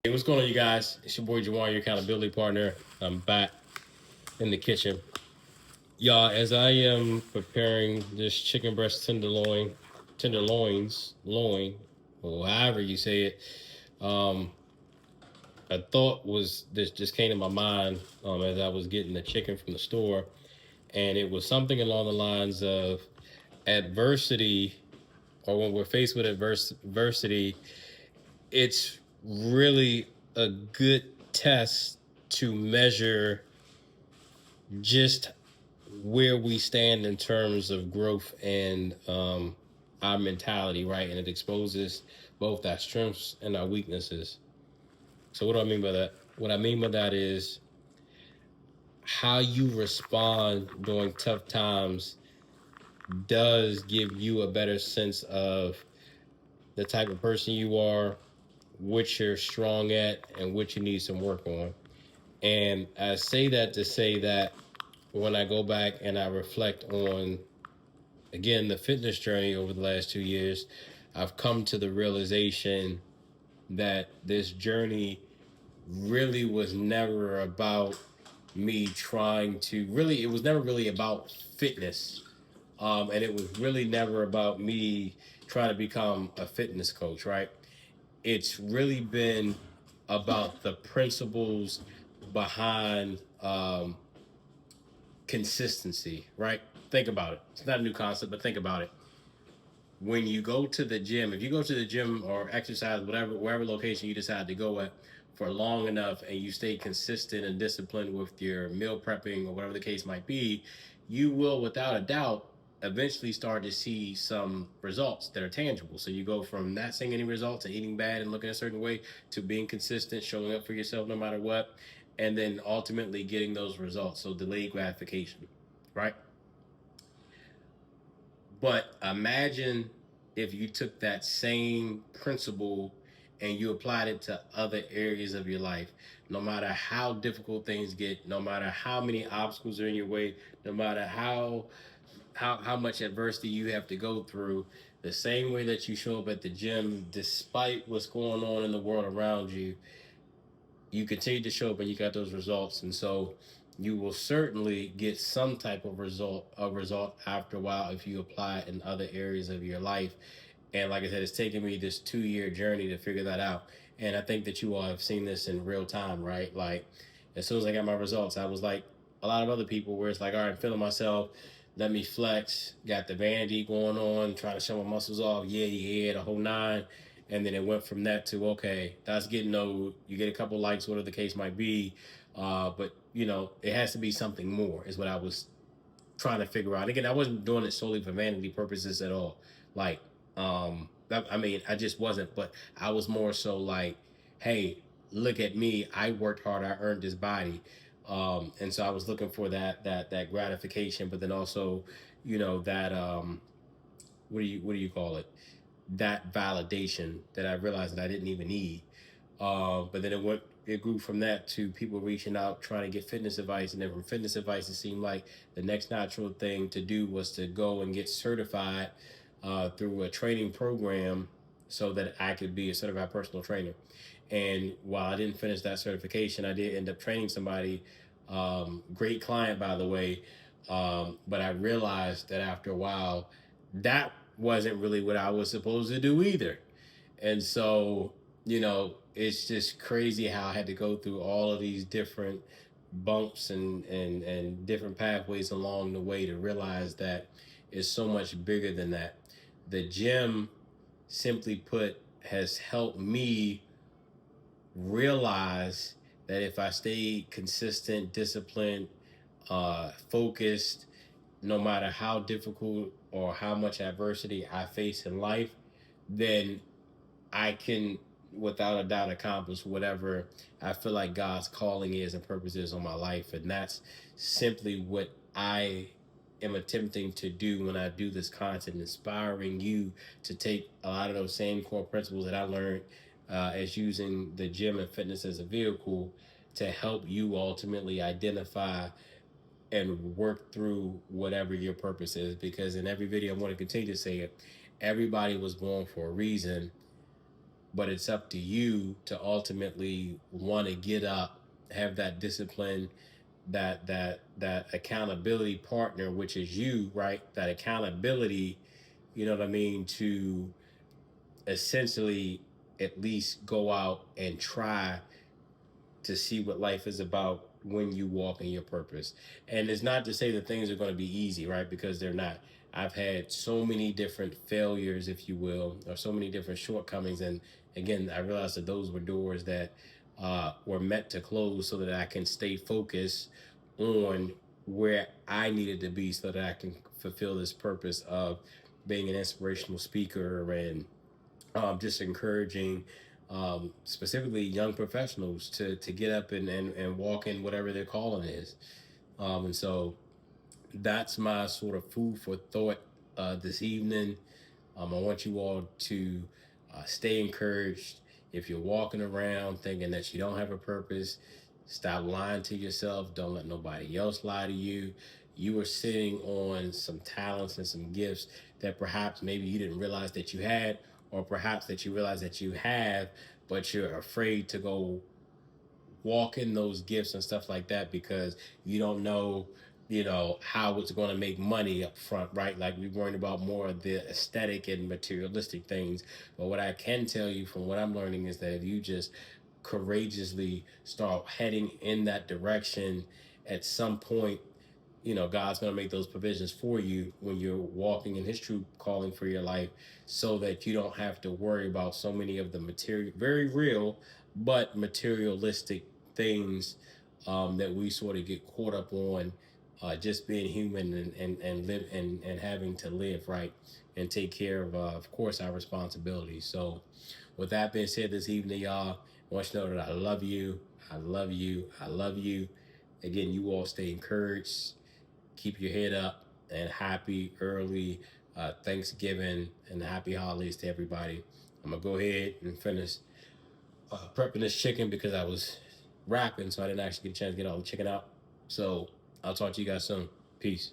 Hey, what's going on, you guys? It's your boy Jawan, your accountability partner. I'm back in the kitchen. Y'all, as I am preparing this chicken breast loin, or however you say it, um, a thought was this just came to my mind as I was getting the chicken from the store, and it was something along the lines of adversity, or when we're faced with adversity, it's really a good test to measure just where we stand in terms of growth and our mentality, right? And it exposes both our strengths and our weaknesses. So, what do I mean by that? What I mean by that is how you respond during tough times does give you a better sense of the type of person you are, what you're strong at, and what you need some work on. And I say that to say that when I go back and I reflect on, again, the fitness journey over the last 2 years, I've come to the realization that this journey really was never about me trying to really, it was never really about fitness. And it was really never about me trying to become a fitness coach, right? It's really been about the principles behind consistency, right? Think about it. It's not a new concept, but think about it. When you go to the gym, if you go to the gym or exercise, whatever, wherever location you decide to go at for long enough and you stay consistent and disciplined with your meal prepping or whatever the case might be, you will, without a doubt, eventually start to see some results that are tangible. So you go from not seeing any results to eating bad and looking a certain way to being consistent, showing up for yourself no matter what, and then ultimately getting those results. So delayed gratification, right? But imagine if you took that same principle and you applied it to other areas of your life. No matter how difficult things get, no matter how many obstacles are in your way, no matter how much adversity you have to go through, the same way that you show up at the gym, despite what's going on in the world around you, you continue to show up and you got those results. And so you will certainly get some type of result after a while if you apply it in other areas of your life. And like I said, it's taken me this 2 year journey to figure that out. And I think that you all have seen this in real time, right? Like, as soon as I got my results, I was like a lot of other people where it's like, all right, I'm feeling myself. Let me flex. Got the vanity going on, trying to show my muscles off. Yeah, yeah, the whole nine. And then it went from that to, okay, that's getting old. You get a couple likes, whatever the case might be. But, it has to be something more, is what I was trying to figure out. Again, I wasn't doing it solely for vanity purposes at all. Like, I mean, I just wasn't. But I was more so like, hey, look at me. I worked hard. I earned this body. And so I was looking for that gratification, but then also, that what do you call it? That validation that I realized that I didn't even need. But then it grew from that to people reaching out trying to get fitness advice, and then from fitness advice, it seemed like the next natural thing to do was to go and get certified through a training program so that I could be a certified personal trainer. And while I didn't finish that certification, I did end up training somebody. Great client, by the way. But I realized that after a while, that wasn't really what I was supposed to do either. And so, it's just crazy how I had to go through all of these different bumps and different pathways along the way to realize that it's so much bigger than that. The gym, simply put, has helped me realize that if I stay consistent, disciplined, focused, no matter how difficult or how much adversity I face in life, then I can, without a doubt, accomplish whatever I feel like God's calling is and purpose is on my life. And that's simply what I am attempting to do when I do this content, inspiring you to take a lot of those same core principles that I learned as using the gym and fitness as a vehicle to help you ultimately identify and work through whatever your purpose is. Because in every video, I want to continue to say it, everybody was born for a reason, but it's up to you to ultimately want to get up, have that discipline, that accountability partner, which is you, right? That accountability, you know what I mean, to essentially at least go out and try to see what life is about when you walk in your purpose. And it's not to say that things are going to be easy, right? Because they're not. I've had so many different failures, if you will, or so many different shortcomings. And again, I realized that those were doors that were meant to close so that I can stay focused on where I needed to be so that I can fulfill this purpose of being an inspirational speaker and just encouraging specifically young professionals to get up and walk in whatever their calling is. And so that's my sort of food for thought this evening. I want you all to stay encouraged. If you're walking around thinking that you don't have a purpose, stop lying to yourself. Don't let nobody else lie to you. You are sitting on some talents and some gifts that perhaps maybe you didn't realize that you had, or perhaps that you realize that you have, but you're afraid to go walk in those gifts and stuff like that because you don't know, how it's going to make money up front, right? Like we're worrying about more of the aesthetic and materialistic things. But what I can tell you from what I'm learning is that if you just courageously start heading in that direction, at some point, God's going to make those provisions for you when you're walking in his true calling for your life, so that you don't have to worry about so many of the material, very real, but materialistic things that we sort of get caught up on, just being human and live and having to live right and take care of course, our responsibilities. So, with that being said, this evening, y'all, I want you to know that I love you. I love you. I love you. Again, you all stay encouraged, keep your head up, and happy early Thanksgiving and happy holidays to everybody. I'm gonna go ahead and finish prepping this chicken because I was rapping, so I didn't actually get a chance to get all the chicken out. So I'll talk to you guys soon. Peace.